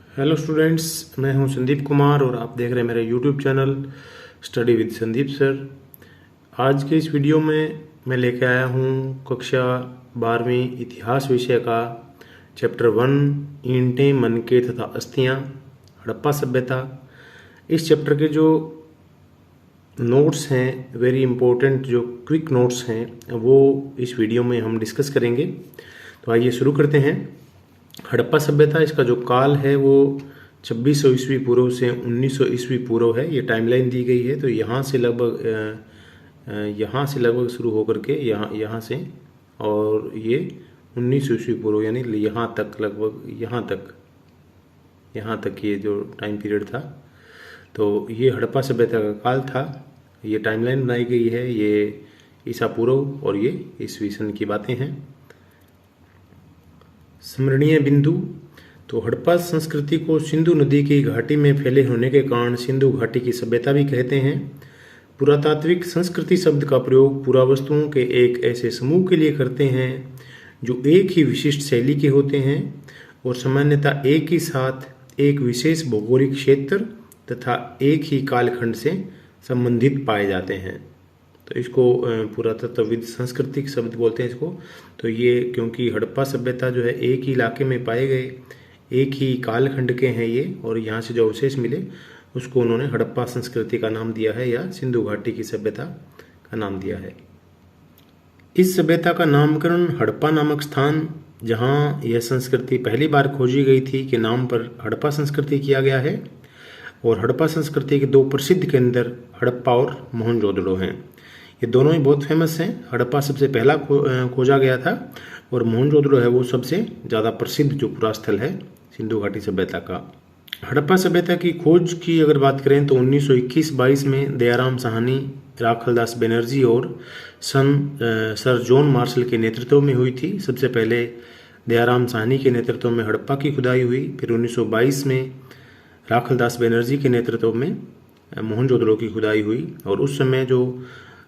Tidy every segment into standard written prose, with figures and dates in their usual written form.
Hello students, मैं हूं संदीप कुमार और आप देख रहे हैं मेरा YouTube channel study with Sandeep sir. आज के इस वीडियो में मैं लेके आया हूं कक्षा 12वीं इतिहास विषय का चैप्टर 1 ईंटें, मनके तथा अस्थियां, हड़प्पा सभ्यता। इस चैप्टर के जो नोट्स हैं, वेरी इंपॉर्टेंट जो क्विक नोट्स हैं, वो इस वीडियो में हम डिस्कस करेंगे। तो आइए शुरू करते हैं। हड़प्पा सभ्यता, इसका जो काल है वो 2600 ईस्वी पूर्व से 1900 ईस्वी पूर्व है। ये टाइमलाइन दी गई है। तो यहाँ से लगभग शुरू होकर के यहाँ से और ये 1900 ईस्वी पूर्व यानी यहाँ तक, लगभग यहाँ तक ये जो टाइम पीरियड था, तो ये हड़प्पा सभ्यता का काल था। ये टाइमलाइन बनाई गई है। ये ईसा पूर्व और ये ईस्वी सन की बातें हैं। स्मरणीय बिंदु, तो हड़प्पा संस्कृति को सिंधु नदी की घाटी में फैले होने के कारण सिंधु घाटी की सभ्यता भी कहते हैं। पुरातात्विक संस्कृति शब्द का प्रयोग पुरावस्तुओं के एक ऐसे समूह के लिए करते हैं जो एक ही विशिष्ट शैली के होते हैं और सामान्यतः एक ही साथ एक विशेष भौगोलिक क्षेत्र तथा एक ही कालखंड से संबंधित पाए जाते हैं। तो इसको पुरातत्वविद सांस्कृतिक शब्द बोलते हैं इसको। तो ये क्योंकि हड़प्पा सभ्यता जो है एक ही इलाके में पाए गए, एक ही कालखंड के हैं ये, और यहाँ से जो अवशेष मिले उसको उन्होंने हड़प्पा संस्कृति का नाम दिया है या सिंधु घाटी की सभ्यता का नाम दिया है। इस सभ्यता का नामकरण हड़प्पा नामक स्थान जहाँ यह संस्कृति पहली बार खोजी गई थी के नाम पर हड़प्पा संस्कृति किया गया है। और हड़प्पा संस्कृति के दो प्रसिद्ध केंद्र हड़प्पा और मोहनजोदड़ो हैं। ये दोनों ही बहुत फेमस हैं। हड़प्पा सबसे पहला खोजा गया था और मोहनजोदड़ो है वो सबसे ज़्यादा प्रसिद्ध जो पुरास्थल है सिंधु घाटी सभ्यता का। हड़प्पा सभ्यता की खोज की अगर बात करें तो 1921-22 में दयाराम साहनी, राखलदास बनर्जी और सर जॉन मार्शल के नेतृत्व में हुई थी। सबसे पहले दयाराम साहनी के नेतृत्व में हड़प्पा की खुदाई हुई, फिर 1922 में राखलदास बनर्जी के नेतृत्व में मोहनजोदड़ो की खुदाई हुई। और उस समय जो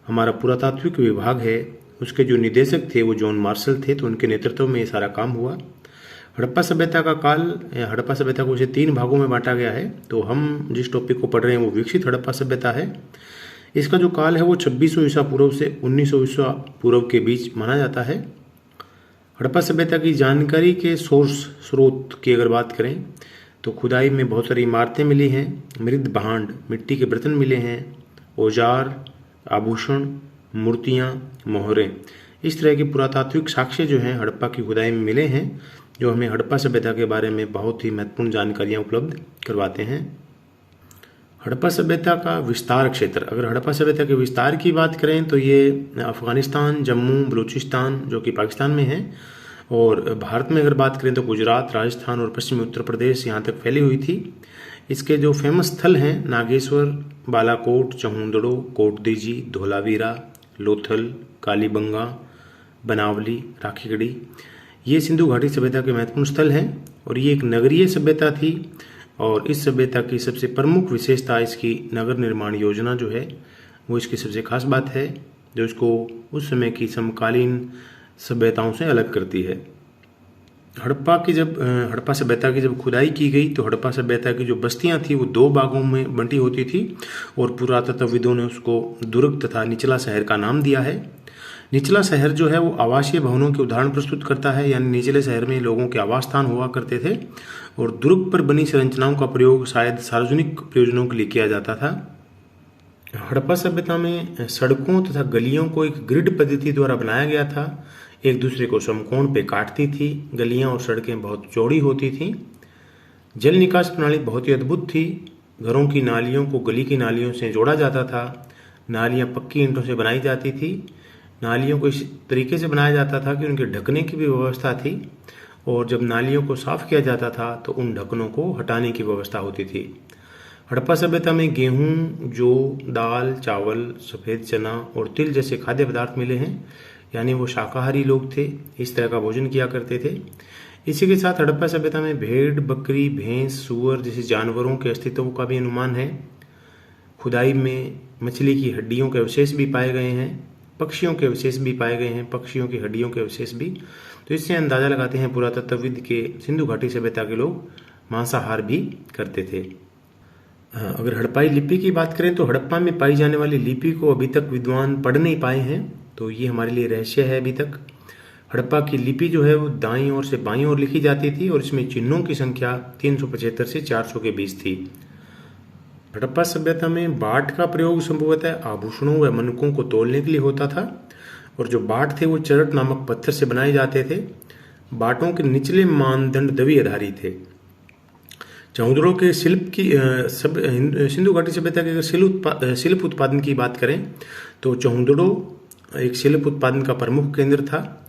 हमारा पुरातात्विक विभाग है उसके जो निदेशक थे वो जॉन मार्शल थे, तो उनके नेतृत्व में ये सारा काम हुआ। हड़प्पा सभ्यता का काल, हड़प्पा सभ्यता को इसे 3 भागों में बांटा गया है। तो हम जिस टॉपिक को पढ़ रहे हैं वो विकसित हड़प्पा सभ्यता है। इसका जो काल है वो 2600 ईसा पूर्व से 1900 ईसा पूर्व के बीच माना जाता है। हड़प्पा सभ्यता की जानकारी के स्रोत की अगर बात करें तो खुदाई में बहुत सारी इमारतें मिली हैं, मृद भांड, मिट्टी के बर्तन मिले हैं, औजार, आभूषण, मूर्तियाँ, मोहरें, इस तरह के पुरातात्विक साक्ष्य जो हैं हड़प्पा की खुदाई में मिले हैं, जो हमें हड़प्पा सभ्यता के बारे में बहुत ही महत्वपूर्ण जानकारियाँ उपलब्ध करवाते हैं। हड़प्पा सभ्यता का विस्तार क्षेत्र, अगर हड़प्पा सभ्यता के विस्तार की बात करें तो ये अफगानिस्तान, जम्मू, बलूचिस्तान जो कि पाकिस्तान में है, और भारत में अगर बात करें तो गुजरात, राजस्थान और पश्चिमी उत्तर प्रदेश यहाँ तक फैली हुई थी। इसके जो फेमस स्थल हैं नागेश्वर, बालाकोट, चमुंदड़ो, कोटदीजी, धोलावीरा, लोथल, कालीबंगा, बनावली, राखीगढ़ी, ये सिंधु घाटी सभ्यता के महत्वपूर्ण स्थल हैं। और ये एक नगरीय सभ्यता थी और इस सभ्यता की सबसे प्रमुख विशेषता इसकी नगर निर्माण योजना जो है वो इसकी सबसे खास बात है, जो इसको उस समय की समकालीन सभ्यताओं से अलग करती है। हड़प्पा सभ्यता की जब खुदाई की गई तो हड़प्पा सभ्यता की जो बस्तियां थी वो 2 भागों में बंटी होती थी और पुरातत्वविदों ने उसको दुर्ग तथा निचला शहर का नाम दिया है। निचला शहर जो है वो आवासीय भवनों के उदाहरण प्रस्तुत करता है, यानी निचले शहर में लोगों के आवास स्थान हुआ करते थे और दुर्ग पर बनी संरचनाओं का प्रयोग शायद सार्वजनिक प्रयोजनों के लिए किया जाता था। हड़प्पा सभ्यता में सड़कों तथा गलियों को एक ग्रिड पद्धति द्वारा बनाया गया था, एक दूसरे को समकोण पे काटती थी। गलियां और सड़कें बहुत चौड़ी होती थीं। जल निकास प्रणाली बहुत ही अद्भुत थी। घरों की नालियों को गली की नालियों से जोड़ा जाता था। नालियां पक्की ईंटों से बनाई जाती थी। नालियों को इस तरीके से बनाया जाता था कि उनके ढकने की भी व्यवस्था थी और जब नालियों को साफ किया जाता था तो उन ढक्कनों को हटाने की व्यवस्था होती थी। हड़प्पा सभ्यता में गेहूं, जौ, दाल, चावल, सफ़ेद चना और तिल जैसे खाद्य पदार्थ मिले हैं, यानी वो शाकाहारी लोग थे, इस तरह का भोजन किया करते थे। इसी के साथ हड़प्पा सभ्यता में भेड़, बकरी, भैंस, सूअर जैसे जानवरों के अस्तित्व का भी अनुमान है। खुदाई में मछली की हड्डियों के अवशेष भी पाए गए हैं, पक्षियों के अवशेष भी पाए गए हैं, पक्षियों की हड्डियों के अवशेष भी। तो इससे अंदाजा लगाते हैं पुरातत्वविद के सिंधु घाटी सभ्यता के लोग मांसाहार भी करते थे। अगर हड़प्पाई लिपि की बात करें तो हड़प्पा में पाई जाने वाली लिपि को अभी तक विद्वान पढ़ नहीं पाए हैं, तो ये हमारे लिए रहस्य है अभी तक। हड़प्पा की लिपि जो है वो दाईं ओर से बाईं ओर लिखी जाती थी और इसमें चिन्हों की संख्या 375 से 400 के बीच थी। हड़प्पा सभ्यता में बाट का प्रयोग संभवतः आभूषणों व मनकों को तोलने के लिए होता था, और जो बाट थे वो चरट नामक पत्थर से बनाए जाते थे। बाटों के निचले मानदंड दवी आधारित थे। चौंदड़ों के शिल्प की सिंधु घाटी सभ्यता के अगर शिल्प उत्पादन की बात करें तो चौंदड़ो एक शिल्प उत्पादन का प्रमुख केंद्र था।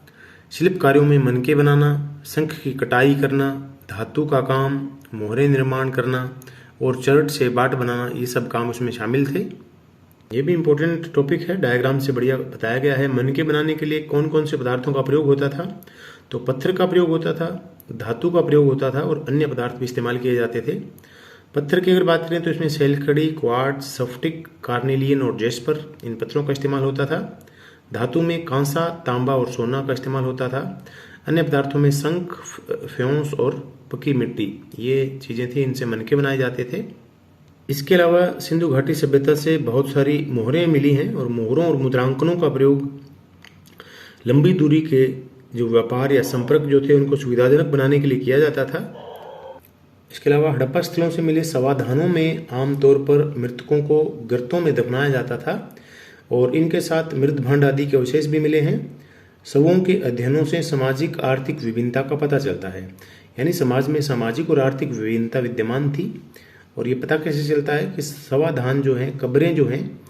शिल्प कार्यों में मनके बनाना, शंख की कटाई करना, धातु का काम, मोहरे निर्माण करना और चरट से बाट बनाना, ये सब काम उसमें शामिल थे। ये भी इम्पोर्टेंट टॉपिक है, डायग्राम से बढ़िया बताया गया है। मनके बनाने के लिए कौन कौन से पदार्थों का प्रयोग होता था, तो पत्थर का प्रयोग होता था, धातु का प्रयोग होता था और अन्य पदार्थ भी इस्तेमाल किए जाते थे। पत्थर की अगर बात करें तो इसमें सैलकड़ी, क्वार्ट्ज, स्फटिक, कार्नेलियन और जेस्पर, इन पत्थरों का इस्तेमाल होता था। धातु में कांसा, तांबा और सोना का इस्तेमाल होता था। अन्य पदार्थों में शंख, फ्योंस और पकी मिट्टी, ये चीज़ें थी, इनसे मनके बनाए जाते थे। इसके अलावा सिंधु घाटी सभ्यता से बहुत सारी मोहरें मिली हैं और मोहरों और मुद्रांकनों का प्रयोग लंबी दूरी के जो व्यापार या संपर्क जो थे उनको सुविधाजनक बनाने के लिए किया जाता था। इसके अलावा हड़प्पा स्थलों से मिले समाधानों में आमतौर पर मृतकों को गर्तों में दफनाया जाता था और इनके साथ मृत भांड आदि के अवशेष भी मिले हैं। शवों के अध्ययनों से सामाजिक आर्थिक विभिन्नता का पता चलता है, यानी समाज में सामाजिक और आर्थिक विभिन्नता विद्यमान थी। और ये पता कैसे चलता है कि समाधान जो हैं, कब्रें जो हैं,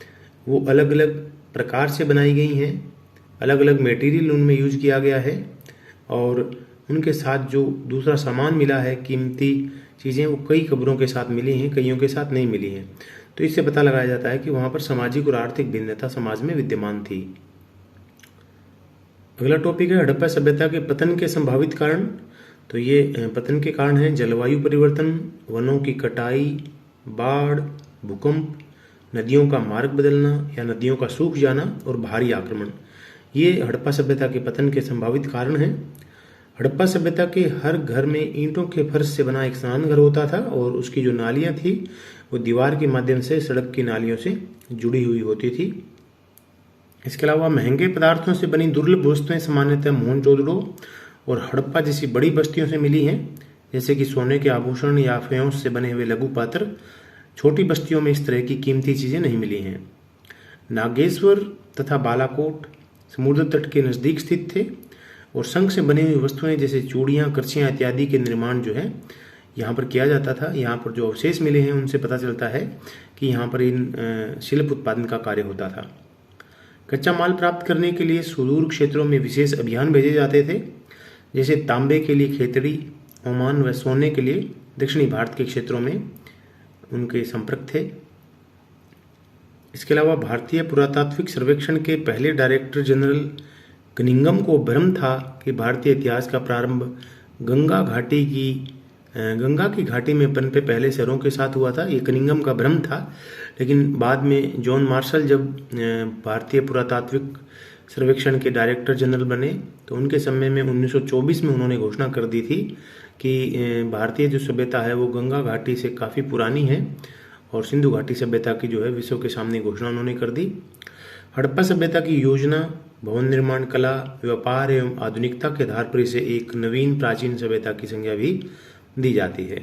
वो अलग अलग प्रकार से बनाई गई हैं, अलग अलग मटेरियल उनमें यूज किया गया है और उनके साथ जो दूसरा सामान मिला है, कीमती चीज़ें, वो कई कब्रों के साथ मिली हैं, कईयों के साथ नहीं मिली हैं। तो इससे पता लगाया जाता है कि वहाँ पर सामाजिक और आर्थिक भिन्नता समाज में विद्यमान थी। अगला टॉपिक है हड़प्पा सभ्यता के पतन के संभावित कारण। तो ये पतन के कारण हैं जलवायु परिवर्तन, वनों की कटाई, बाढ़, भूकंप, नदियों का मार्ग बदलना या नदियों का सूख जाना और भारी आक्रमण। ये हड़प्पा सभ्यता के पतन के संभावित कारण हैं। हड़प्पा सभ्यता के हर घर में ईंटों के फर्श से बना एक स्नान घर होता था और उसकी जो नालियां थी वो दीवार के माध्यम से सड़क की नालियों से जुड़ी हुई होती थी। इसके अलावा महंगे पदार्थों से बनी दुर्लभ वस्तुएं सामान्यतः मोहनजोदड़ो और हड़प्पा जैसी बड़ी बस्तियों से मिली हैं, जैसे कि सोने के आभूषण या फ्योंस से बने हुए लघु पात्र। छोटी बस्तियों में इस तरह की कीमती चीज़ें नहीं मिली हैं। नागेश्वर तथा बालाकोट समुद्र तट के नज़दीक स्थित थे और शंख से बनी हुई वस्तुएं जैसे चूड़ियाँ, करछियाँ इत्यादि के निर्माण जो है यहाँ पर किया जाता था। यहाँ पर जो अवशेष मिले हैं उनसे पता चलता है कि यहाँ पर इन शिल्प उत्पादन का कार्य होता था। कच्चा माल प्राप्त करने के लिए सुदूर क्षेत्रों में विशेष अभियान भेजे जाते थे, जैसे तांबे के लिए खेतड़ी, ओमान व सोने के लिए दक्षिणी भारत के क्षेत्रों में उनके संपर्क थे। इसके अलावा भारतीय पुरातात्विक सर्वेक्षण के पहले डायरेक्टर जनरल कनिंघम को भ्रम था कि भारतीय इतिहास का प्रारंभ गंगा की घाटी में पनपे पहले शहरों के साथ हुआ था। ये कनिंघम का भ्रम था, लेकिन बाद में जॉन मार्शल जब भारतीय पुरातात्विक सर्वेक्षण के डायरेक्टर जनरल बने तो उनके समय में 1924 में उन्होंने घोषणा कर दी थी कि भारतीय जो सभ्यता है वो गंगा घाटी से काफ़ी पुरानी है और सिंधु घाटी सभ्यता की जो है विश्व के सामने घोषणा उन्होंने कर दी। हड़प्पा सभ्यता की योजना, भवन निर्माण कला, व्यापार एवं आधुनिकता के आधार पर इसे एक नवीन प्राचीन सभ्यता की संज्ञा भी दी जाती है।